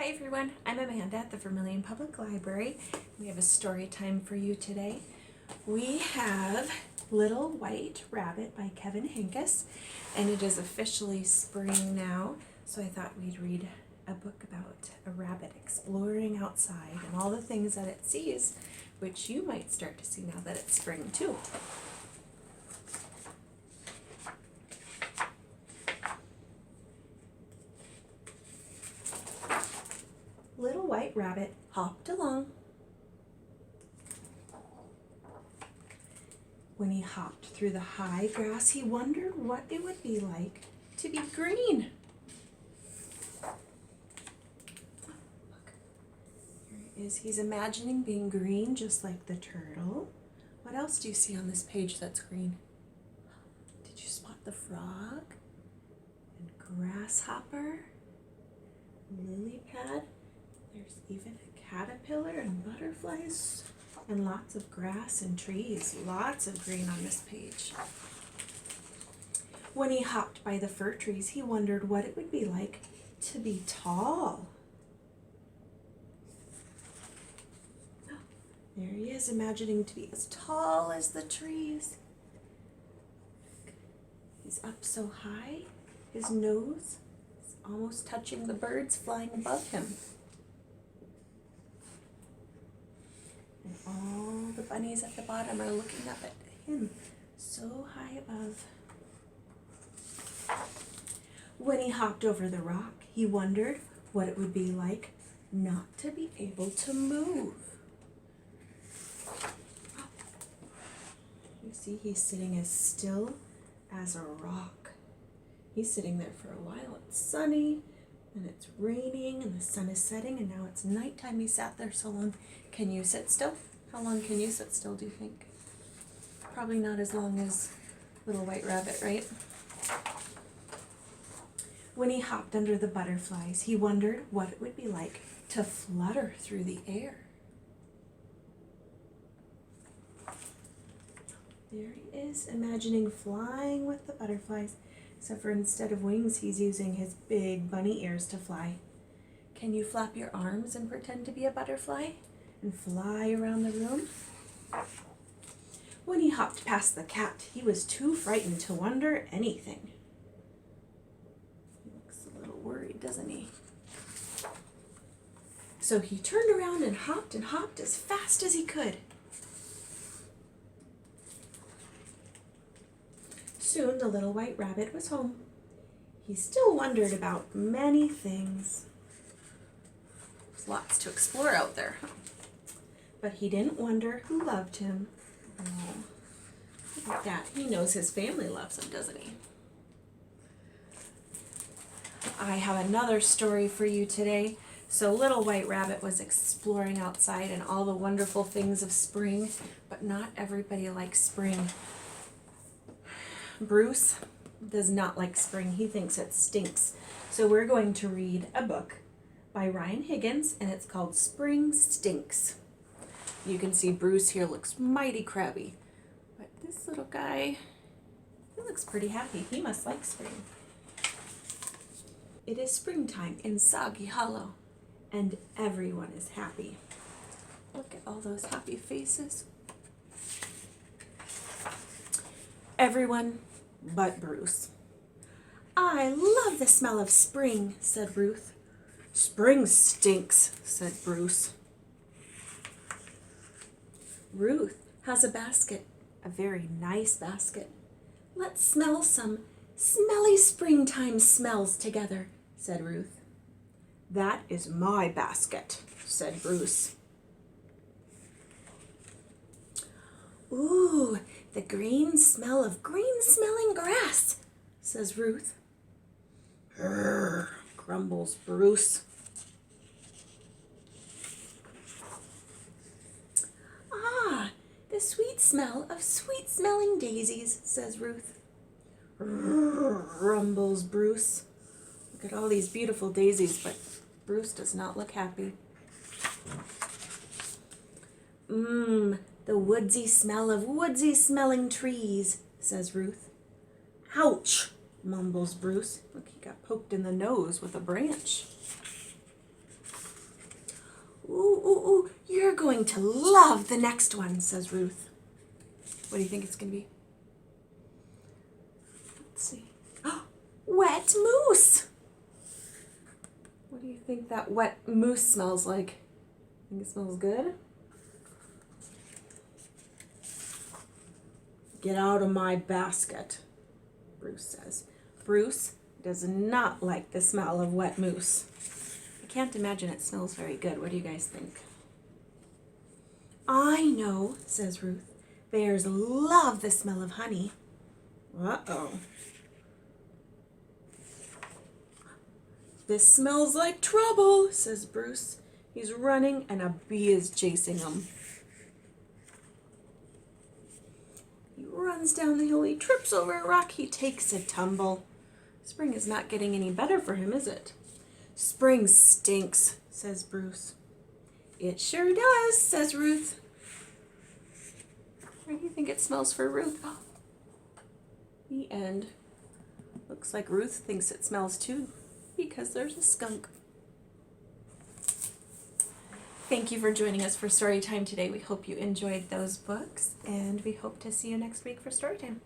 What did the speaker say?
Hi everyone, I'm Amanda at the Vermilion Public Library. We have a story time for you today. We have Little White Rabbit by Kevin Henkes, and it is officially spring now, so I thought we'd read a book about a rabbit exploring outside and all the things that it sees, which you might start to see now that it's spring too. Little White Rabbit hopped along. When he hopped through the high grass, he wondered what it would be like to be green. Look, here he is. He's imagining being green just like the turtle. What else do you see on this page that's green? Did you spot the frog? And grasshopper? Lily pad? There's even a caterpillar and butterflies and lots of grass and trees. Lots of green on this page. When he hopped by the fir trees, he wondered what it would be like to be tall. There he is, imagining to be as tall as the trees. He's up so high, his nose is almost touching the birds flying above him. And all the bunnies at the bottom are looking up at him, so high above. When he hopped over the rock, he wondered what it would be like not to be able to move. You see, he's sitting as still as a rock. He's sitting there for a while. It's sunny, and it's raining, and the sun is setting, and now it's nighttime. He sat there so long. Can you sit still? How long can you sit still, do you think? Probably not as long as Little White Rabbit, right? When he hopped under the butterflies, he wondered what it would be like to flutter through the air. There he is, imagining flying with the butterflies, except for instead of wings, he's using his big bunny ears to fly. Can you flap your arms and pretend to be a butterfly and fly around the room? When he hopped past the cat, he was too frightened to wonder anything. He looks a little worried, doesn't he? So he turned around and hopped as fast as he could. Soon the little white rabbit was home. He still wondered about many things. There's lots to explore out there, huh? But he didn't wonder who loved him. Oh, look at that. He knows his family loves him, doesn't he? I have another story for you today. So Little White Rabbit was exploring outside and all the wonderful things of spring, but not everybody likes spring. Bruce does not like spring. He thinks it stinks. So we're going to read a book by Higgins, and it's called Spring Stinks. You can see Bruce here looks mighty crabby, but this little guy, he looks pretty happy. He must like spring. It is springtime in Soggy Hollow, and everyone is happy. Look at all those happy faces. Everyone but Bruce. I love the smell of spring, said Ruth. Spring stinks, said Bruce. Ruth has a basket, a very nice basket. Let's smell some smelly springtime smells together, said Ruth. That is my basket, said Bruce. Ooh, the green smell of green-smelling grass, says Ruth. Grrr, grumbles Bruce. Ah, the sweet smell of sweet-smelling daisies, says Ruth. Grrr, rumbles Bruce. Look at all these beautiful daisies, but Bruce does not look happy. The woodsy smell of woodsy-smelling trees, says Ruth. Ouch, mumbles Bruce. Look, he got poked in the nose with a branch. Ooh, ooh, ooh, you're going to love the next one, says Ruth. What do you think it's going to be? Let's see. Wet moose. What do you think that wet moose smells like? Think it smells good? Get out of my basket, Bruce says. Bruce does not like the smell of wet moose. I can't imagine it smells very good. What do you guys think? I know, says Ruth. Bears love the smell of honey. Uh-oh. This smells like trouble, says Bruce. He's running and a bee is chasing him. He runs down the hill, he trips over a rock, he takes a tumble. Spring is not getting any better for him, is it? Spring stinks, says Bruce. It sure does, says Ruth. Where do you think it smells for Ruth? Oh, the end. Looks like Ruth thinks it smells too, because there's a skunk. Thank you for joining us for Storytime today. We hope you enjoyed those books, and we hope to see you next week for Storytime.